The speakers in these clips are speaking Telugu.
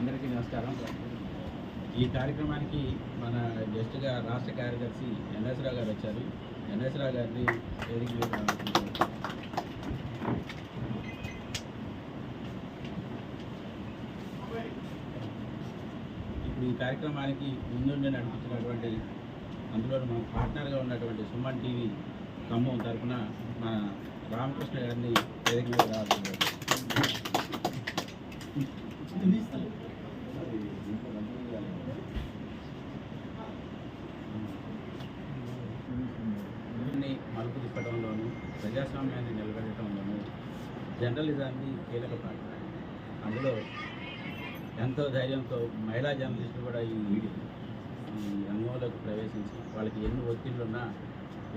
అందరికీ నమస్కారం. ఈ కార్యక్రమానికి మన గెస్ట్గా రాష్ట్ర కార్యదర్శి ఎన్ఎస్ రావు గారు వచ్చారు. ఎన్ఎస్ రావు గారిని వేదిక మీద రావాల్సింది. ఇప్పుడు ఈ కార్యక్రమానికి ముందుండి నడిపించినటువంటి అందులో మన పార్ట్నర్గా ఉన్నటువంటి సుమన్ టీవీ ఖమ్మం తరఫున మన రామకృష్ణ గారిని వేదిక మీద రావాల్సింది. మలుపు తిప్పడంలోనూ ప్రజాస్వామ్యాన్ని నిలబెట్టడంలోనూ జర్నలిజాన్ని కీలక పాత్ర. అందులో ఎంతో ధైర్యంతో మహిళా జర్నలిస్టులు కూడా ఈ రంగంలోకి ప్రవేశించి వాళ్ళకి ఎన్ని ఒత్తిళ్లున్నా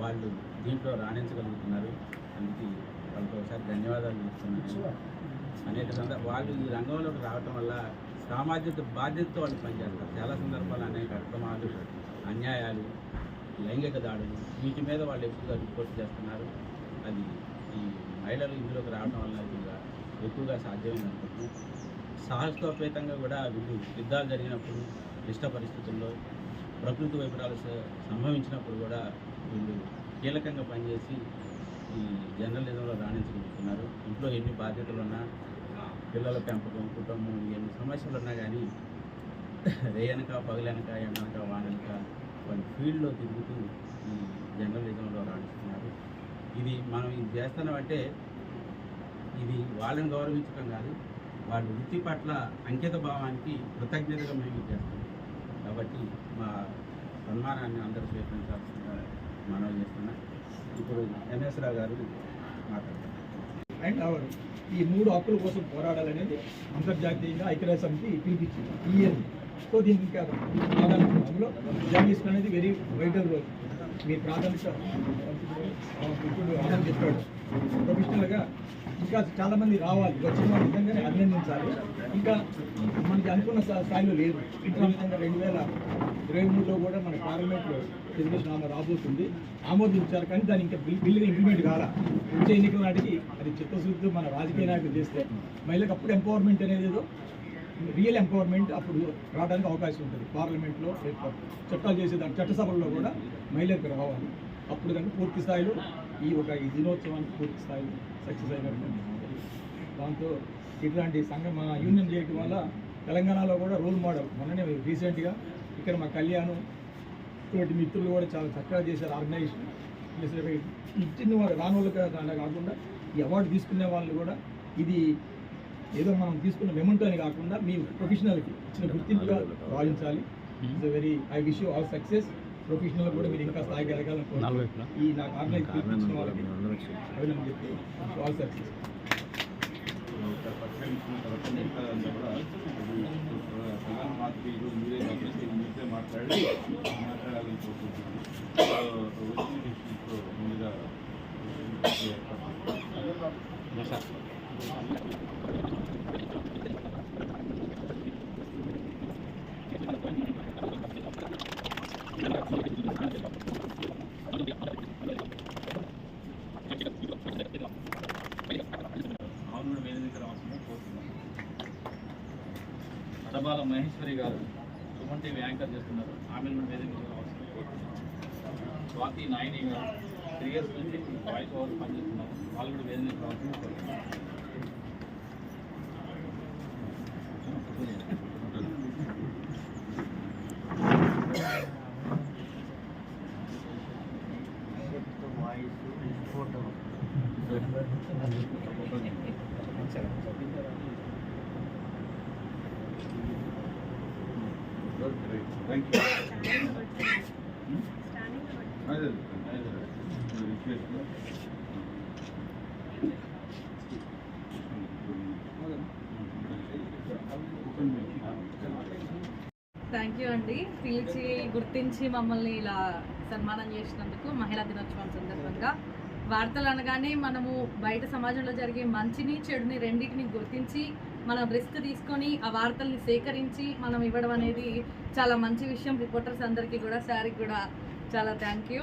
వాళ్ళు దీంట్లో రాణించగలుగుతున్నారు. అందుకే వాళ్ళకి ఒకసారి ధన్యవాదాలు చెప్తున్నాను. అనేక వాళ్ళు ఈ రంగంలోకి రావటం వల్ల సామాజిక బాధ్యతతో వాళ్ళు పనిచేస్తారు. చాలా సందర్భాలు అనేక అక్రమాలు, అన్యాయాలు, లైంగిక దాడులు వీటి మీద వాళ్ళు ఎక్కువగా రిపోర్ట్ చేస్తున్నారు. అది ఈ మహిళలు ఇందులోకి రావడం వల్ల ఎక్కువగా సాధ్యమైంది అనుకుంటున్నాం. సాహసోపేతంగా కూడా వీళ్ళు యుద్ధాలు జరిగినప్పుడు, క్లిష్ట పరిస్థితుల్లో, ప్రకృతి వైపరాలు సంభవించినప్పుడు కూడా వీళ్ళు కీలకంగా పనిచేసి ఈ జర్నలిజంలో రాణించగలుగుతున్నారు. ఇంట్లో ఎన్ని బాధ్యతలు ఉన్నా, పిల్లల పెంపకం, కుటుంబం, ఎన్ని సమస్యలు ఉన్నా కానీ రేయనక, పగలనక, ఎండనక, వాననక వాళ్ళ ఫీల్డ్లో తిరుగుతూ ఈ జర్నలిజంలో రాణిస్తున్నారు. ఇది మనం ఇది చేస్తున్నామంటే ఇది వాళ్ళని గౌరవించడం కాదు, వాళ్ళ వృత్తి పట్ల అంకిత భావానికి కృతజ్ఞతగా మేము చేస్తున్నాం. కాబట్టి మా సన్మానాన్ని అందరూ స్వీకరించాల్సిందిగా మనవి చేస్తున్నాం. ఇప్పుడు ఎన్ఎస్ రావు గారు మాట్లాడతారు. అండ్ అవర్ ఈ 3 హక్కుల కోసం పోరాడాలనేది అంతర్జాతీయంగా ఐక్యరాజ్య సమితి పిలిపించింది ఈ ఇయర్. సో దీనికి ఇంకా అందులో జర్నలిస్ట్ అనేది వెరీ వైటల్ రోల్. మీ ప్రాథమిక ఆనందం చెప్పాడు. ప్రొఫెషనల్గా ఇంకా చాలామంది రావాలి, వచ్చిన వాళ్ళ విధంగానే అభినందించాలి. ఇంకా మనకి అనుకున్న స్థాయిలో లేదు. ఇంకా విధంగా 2023లో కూడా మన పార్లమెంట్లో రెజల్యూషన్ రాబోతుంది, ఆమోదించారు. కానీ దాన్ని ఇంకా బిల్లుగా ఇంప్లిమెంట్ కాలా. వచ్చే ఎన్నికల నాటికి అది చిత్తశుద్ధి మన రాజకీయ నాయకులు చేస్తే మహిళలకు అప్పుడు ఎంపవర్మెంట్ అనేది ఏదో రియల్ ఎంపవర్మెంట్ అప్పుడు రావడానికి అవకాశం ఉంటుంది. పార్లమెంట్లో చట్టాలు చేసేదాన్ని చట్టసభల్లో కూడా మహిళలకు రావాలి. అప్పుడు కనుక పూర్తి స్థాయిలో ఈ దినోత్సవానికి పూర్తి స్థాయిలో సక్సెస్ అయినట్టు. దాంతో ఇట్లాంటి సంఘం మా యూనియన్ చేయడం వల్ల తెలంగాణలో కూడా రోల్ మోడల్. మొన్ననే రీసెంట్గా ఇక్కడ మా కళ్యాణం తోటి మిత్రులు కూడా చాలా చక్కగా చేశారు. ఆర్గనైజేషన్ ఇచ్చిన వాళ్ళు రాని వాళ్ళకి అలా కాకుండా ఈ అవార్డు తీసుకునే వాళ్ళు కూడా ఇది ఏదో మనం తీసుకున్న మెమెంటో అని కాకుండా మీ ప్రొఫెషనల్కి ఇచ్చిన గుర్తింపుగా భావించాలి. It's very I wish you all success. Professional కూడా మీరు ఇంకా స్థాయికి ఎదగాలనుకుంటున్నారు. ఈ నాకు ఆర్గనైజ్ ఇచ్చిన వాళ్ళకి అభినందన చెప్పి ఆల్ సక్సెస్. సభాల మహేశ్వరి గారు సుమన్ టీవీ యాంకర్ చేస్తున్నారు, ఆమెను వేదిక రావాల్సింది కోరుతున్నాను. స్వాతి నాయని గారు 3 years నుంచి వాయిస్ ఓవర్ పనిచేస్తున్నారు, వాళ్ళు కూడా వేదిక రావాల్సింది కోరుతున్నాను. Thank you. థ్యాంక్ యూ అండి. పిలిచి గుర్తించి మమ్మల్ని ఇలా సన్మానం చేసినందుకు మహిళా దినోత్సవం సందర్భంగా. వార్తలు అనగానే మనము బయట సమాజంలో జరిగే మంచిని చెడుని రెండింటిని గుర్తించి మనం రిస్క్ తీసుకొని ఆ వార్తల్ని సేకరించి మనం ఇవ్వడం అనేది చాలా మంచి విషయం. రిపోర్టర్స్ అందరికీ కూడా, సార్కి కూడా చాలా థ్యాంక్ యూ.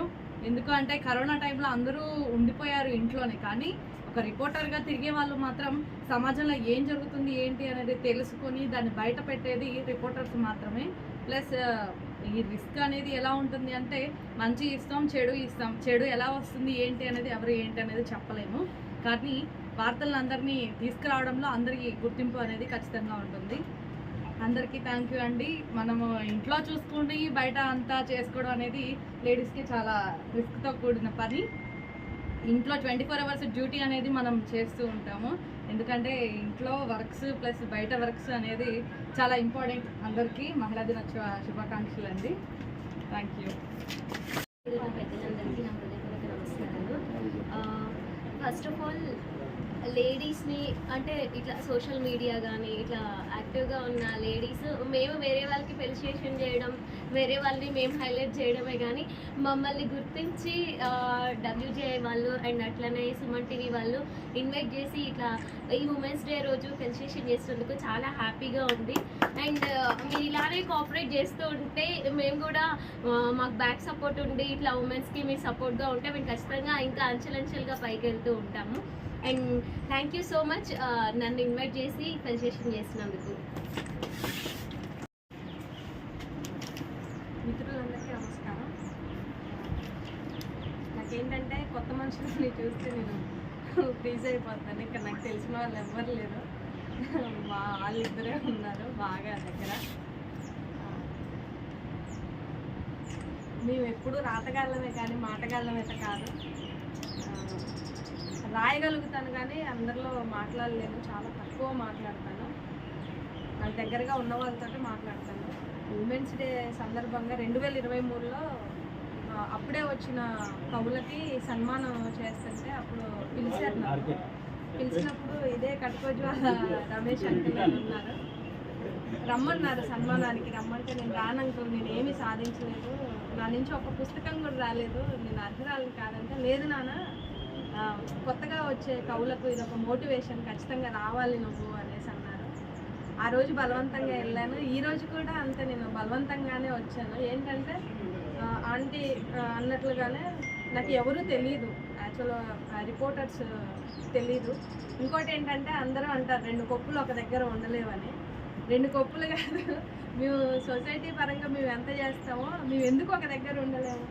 ఎందుకంటే కరోనా టైంలో అందరూ ఉండిపోయారు ఇంట్లోనే, కానీ ఒక రిపోర్టర్గా తిరిగే వాళ్ళు మాత్రం సమాజంలో ఏం జరుగుతుంది ఏంటి అనేది తెలుసుకొని దాన్ని బయట పెట్టేది రిపోర్టర్స్ మాత్రమే. ప్లస్ ఈ రిస్క్ అనేది ఎలా ఉంటుంది అంటే మంచి ఇస్తాం, చెడు ఎలా వస్తుంది ఏంటి అనేది ఎవరు ఏంటి అనేది చెప్పలేము. కానీ వార్తలను అందరినీ తీసుకురావడంలో అందరికీ గుర్తింపు అనేది ఖచ్చితంగా ఉంటుంది. అందరికీ థ్యాంక్ యూ అండి. మనము ఇంట్లో చూసుకుని బయట అంతా చేసుకోవడం అనేది లేడీస్కి చాలా రిస్క్తో కూడిన పని. ఇంట్లో 24 అవర్స్ డ్యూటీ అనేది మనం చేస్తూ ఉంటాము. ఎందుకంటే ఇంట్లో వర్క్స్ ప్లస్ బయట వర్క్స్ అనేది చాలా ఇంపార్టెంట్. అందరికీ మహిళా దినోత్సవ శుభాకాంక్షలు అండి. Thank you. పెద్దలందరికీ నా హృదయపూర్వక నమస్కారాలు. ఫస్ట్ ఆఫ్ ఆల్ లేడీస్ని అంటే ఇట్లా సోషల్ మీడియా కానీ ఇట్లా యాక్టివ్గా ఉన్న లేడీస్ మేము వేరే వాళ్ళకి ఫెలిసిటేషన్ చేయడం, వేరే వాళ్ళని మేము హైలైట్ చేయడమే కానీ మమ్మల్ని గుర్తించి WJI వాళ్ళు అండ్ అట్లనే సుమన్ టీవీ వాళ్ళు ఇన్వైట్ చేసి ఇట్లా ఈ ఉమెన్స్ డే రోజు ఫెలిసిటేషన్ చేసినందుకు చాలా హ్యాపీగా ఉంది. అండ్ మీరు ఇలానే కోఆపరేట్ చేస్తూ ఉంటే మేము కూడా మాకు బ్యాక్ సపోర్ట్ ఉండి ఇట్లా ఉమెన్స్కి మీ సపోర్ట్గా ఉంటే మేము ఖచ్చితంగా ఇంకా అంచెలంచెలుగా పైకి వెళ్తూ ఉంటాము. And thank you so much నన్ను ఇన్వైట్ చేసి ఫెలిసిటేషన్ చేసినందుకు. మిత్రులందరికీ నమస్కారం. నాకేంటంటే కొత్త మనుషులని చూస్తే నేను ప్లీజ్ అయిపోతాను. ఇక్కడ నాకు తెలిసిన వాళ్ళు ఎవ్వరు లేరు, వాళ్ళిద్దరే ఉన్నారు బాగా దగ్గర. మేము ఎప్పుడు రాతగాళ్ళమే కానీ మాటగాళ్ళమైతే కాదు. రాయగలుగుతాను కానీ అందరిలో మాట్లాడలేను, చాలా తక్కువ మాట్లాడతాను. నాకు దగ్గరగా ఉన్న వాళ్ళతో మాట్లాడతాను. ఉమెన్స్ డే సందర్భంగా 2023లో అప్పుడే వచ్చిన కవులకి సన్మానం చేస్తుంటే అప్పుడు పిలిచారు నాకు. పిలిచినప్పుడు ఇదే కట్టుకోజ్వాల రమేష్ అంకుల్ ఉన్నారు, రమ్మన్నారు సన్మానానికి. రమ్మంటే నేను రానంకుల్, నేను ఏమీ సాధించలేదు, నా నుంచి ఒక పుస్తకం కూడా రాలేదు, నేను అర్హురాలను కాదంటే లేదు నాన్న, కొత్తగా వచ్చే కవులకు ఇది ఒక మోటివేషన్, ఖచ్చితంగా రావాలి నువ్వు అనేసి అన్నారు. ఆ రోజు బలవంతంగా వెళ్ళాను. ఈ రోజు కూడా అంతే, నేను బలవంతంగానే వచ్చాను. ఏంటంటే ఆంటీ అన్నట్లుగానే నాకు ఎవరు తెలియదు, యాక్చువల్గా రిపోర్టర్స్ తెలీదు. ఇంకోటి ఏంటంటే అందరూ అంటారు 2 కొప్పులు ఒక దగ్గర ఉండలేవని. 2 కొప్పులు కాదు, మేము సొసైటీ పరంగా మేము ఎంత చేస్తామో మేము ఎందుకు ఒక దగ్గర ఉండలేము,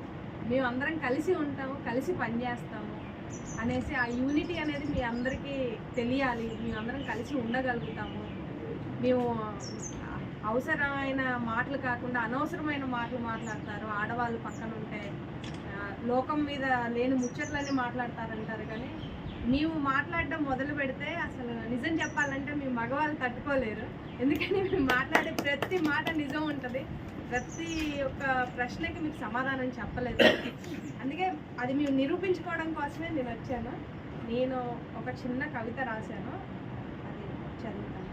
మేము అందరం కలిసి ఉంటాము, కలిసి పనిచేస్తాము అనేసి ఆ యూనిటీ అనేది మీ అందరికీ తెలియాలి. మేము అందరం కలిసి ఉండగలుగుతాము. మేము అవసరమైన మాటలు కాకుండా అనవసరమైన మాటలు మాట్లాడతారు ఆడవాళ్ళు పక్కన ఉంటే, లోకం మీద లేని ముచ్చట్లన్నీ మాట్లాడతారంటారు. కానీ మేము మాట్లాడడం మొదలు పెడితే అసలు నిజం చెప్పాలంటే మీ మగవాళ్ళు తట్టుకోలేరు. ఎందుకని మేము మాట్లాడే ప్రతి మాట నిజం ఉంటుంది, ప్రతి ఒక్క ప్రశ్నకి మీకు సమాధానం చెప్పలేదు. అందుకే అది మేము నిరూపించుకోవడం కోసమే నేను వచ్చాను. నేను ఒక చిన్న కవిత రాశాను, అది చదువుతాను.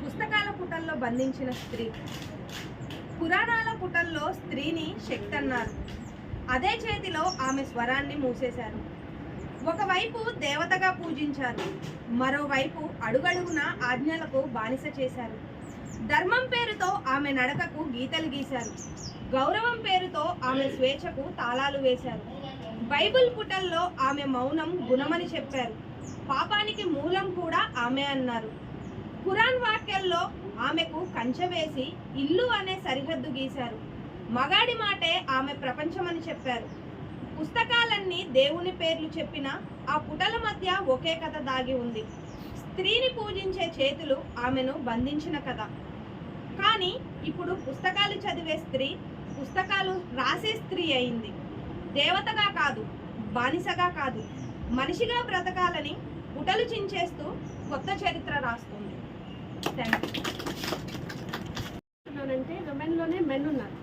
పుస్తకాల పుటల్లో బంధించిన స్త్రీ. పురాణాల పుటల్లో స్త్రీని శక్తి అన్నారు, అదే చేతిలో ఆమె స్వరాన్ని మూసేశారు. ఒకవైపు దేవతగా పూజించారు, మరోవైపు అడుగడుగున ఆజ్ఞలకు బానిస చేశారు. ధర్మం పేరుతో ఆమె నడకకు గీతలు గీశారు, గౌరవం పేరుతో ఆమె స్వేచ్ఛకు తాళాలు వేశారు. బైబిల్ పుటల్లో ఆమె మౌనం గుణమని చెప్పారు, పాపానికి మూలం కూడా ఆమె అన్నారు. ఖురాన్ వాక్యాల్లో ఆమెకు కంచె వేసి ఇల్లు అనే సరిహద్దు గీశారు, మగాడి మాటే ఆమె ప్రపంచమని చెప్పారు. పుస్తకాలన్నీ దేవుని పేర్లు చెప్పిన ఆ పుటల మధ్య ఒకే కథ దాగి ఉంది. స్త్రీని పూజించే చేతులు ఆమెను బంధించిన కథ. కానీ ఇప్పుడు పుస్తకాలు చదివే స్త్రీ పుస్తకాలు రాసే స్త్రీ అయింది. దేవతగా కాదు, బానిసగా కాదు, మనిషిగా బ్రతకాలని పుటలు చించేస్తూ కొత్త చరిత్ర రాస్తుంది. Thank you. అంటే విమెన్లోనే మెన్ ఉన్నారు.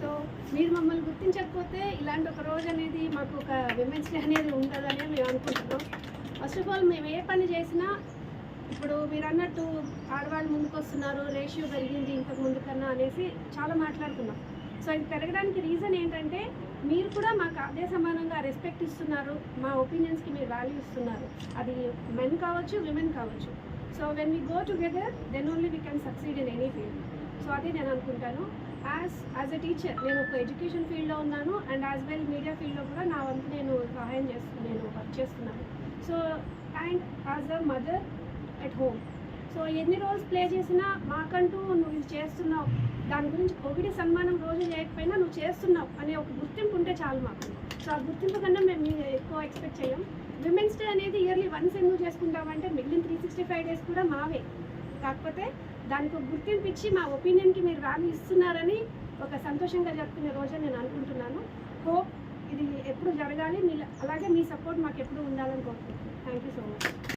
సో మీరు మమ్మల్ని గుర్తించకపోతే ఇలాంటి ఒక రోజు అనేది మాకు ఒక విమెన్స్ డే అనేది ఉంటుందని మేము అనుకుంటున్నాం. ఫస్ట్ ఆఫ్ ఆల్ మేము ఏ పని చేసినా ఇప్పుడు మీరు అన్నట్టు ఆడవాళ్ళు ముందుకు వస్తున్నారు, రేషియో పెరిగింది ఇంతకు ముందు కన్నా అనేసి చాలా మాట్లాడుతున్నాం. సో ఇది పెరగడానికి రీజన్ ఏంటంటే మీరు కూడా మాకు అదే సమానంగా రెస్పెక్ట్ ఇస్తున్నారు, మా ఒపీనియన్స్కి మీరు వాల్యూ ఇస్తున్నారు. అది మెన్ కావచ్చు, విమెన్ కావచ్చు. So when we go together then only we can succeed in any field. సో అది నేను అనుకుంటాను. యాజ్ ఎ టీచర్ నేను ఒక ఎడ్యుకేషన్ ఫీల్డ్లో ఉన్నాను అండ్ యాజ్ వెల్ మీడియా ఫీల్డ్లో కూడా నా వంతు నేను సహాయం నేను వర్క్ చేస్తున్నాను. So and as a mother at home, so ఎన్ని రోల్స్ ప్లే చేసినా మాకంటూ నువ్వు ఇది చేస్తున్నావు, దాని గురించి ఒకటి సన్మానం రోజు చేయకపోయినా నువ్వు చేస్తున్నావు అనే ఒక గుర్తింపు ఉంటే చాలు మాకు. సో ఆ గుర్తింపు కన్నా మేము ఎక్కువ ఎక్స్పెక్ట్ చేయం. విమెన్స్ డే అనేది ఇయర్లీ వన్స్ ఎందుకు చేసుకుంటామంటే మిగిలిన 365 డేస్ కూడా మావే, కాకపోతే దానికి ఒక గుర్తింపు ఇచ్చి మా ఒపీనియన్కి మీరు వాల్యూ ఇస్తున్నారని ఒక సంతోషంగా జరుపుకునే రోజు నేను అనుకుంటున్నాను. హోప్ ఇది ఎప్పుడు జరగాలి, అలాగే మీ సపోర్ట్ మాకు ఎప్పుడు ఉండాలని కోరుకుంటున్నాను. Thank you so much.